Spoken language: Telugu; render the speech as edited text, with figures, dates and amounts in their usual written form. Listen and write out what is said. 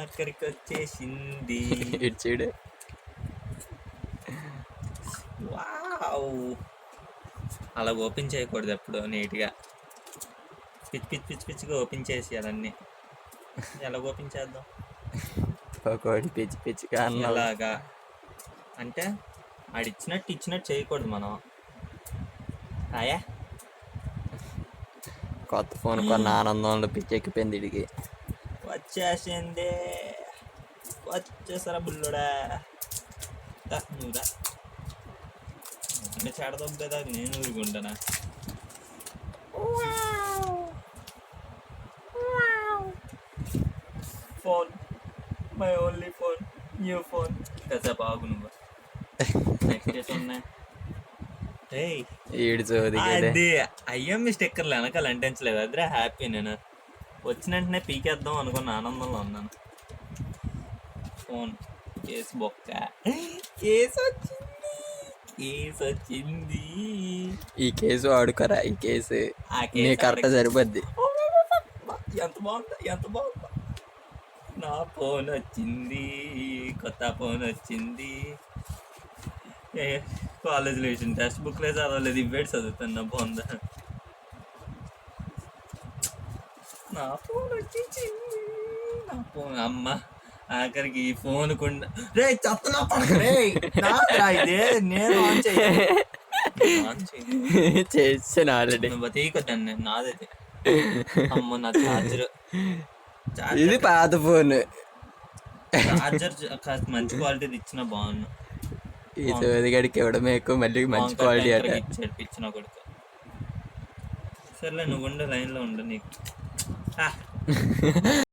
అక్కడికి వచ్చేసింది. ఇటు చూడు. వావ్, అలా ఓపెన్ చేయకూడదు ఎప్పుడు. నీట్గా పిచ్చిగా ఓపెన్ చేసేయాలన్నీ. ఎలా ఓపెన్ చేద్దాం? ఒకటి పిచ్చిగా అన్నావు. ఎలాగా అంటే ఇచ్చినట్టు చేయకూడదు మనం. ఆయా కొత్త ఫోన్ కొన్న ఆనందంలో పిచ్చెక్కిపోయింది ఇడికి. వచ్చేసింది. వచ్చేసారా బుల్లుడా? నువ్వురా అంటే చెడదొబ్బేదా నేను ఊరుకుంటానా? Phone, my only phone, new phone. కాసేపు ఆగు నువ్వు. నెక్స్ట్ ఉన్నాయి. అది ఐఎంఈ స్టిక్కర్లు వెనకాల అంటించలేదు. అదే హ్యాపీ. నేను వచ్చిన వెంటనే పీకేద్దాం అనుకున్న ఆనందంలో ఉన్నాను. ఫోన్ కేసు బొక్క. కేసు వచ్చింది. ఈ కేసు ఆడుకోరా. ఈ కేసు కరెక్ట్ సరిపోద్ది. ఎంత బాగుందా. నా ఫోన్ వచ్చింది, కొత్త ఫోన్ వచ్చింది. కాలేజ్లో వేసిన టెక్స్ట్ బుక్లే చదవలేదు, ఇవేటి చదువుతున్నా. బాగుందా? నా ఫోన్ వచ్చింది. నా ఫోన్ అమ్మ ఆఖరికి ఈ ఫోన్ కుండా రే చెత్తనా పడకరే. ఇదే నేను ఆన్ చేసాను ఆల్రెడీ. నువ్వు తీయకొద్దాన్ని, నాదైతే. అమ్మ నా చార్జర్. ఇది పాత ఫోన్. చార్జర్ మంచి క్వాలిటీ ఇచ్చిన బాగున్నా. ఈ సోదిగడికి ఇవ్వడమే ఎక్కువ, మళ్ళీ మంచి క్వాలిటీ ఇచ్చాడు పిచ్చిన కొడుకు. సర్లే నువ్వు ఉండే లైన్లో ఉండు. నీకు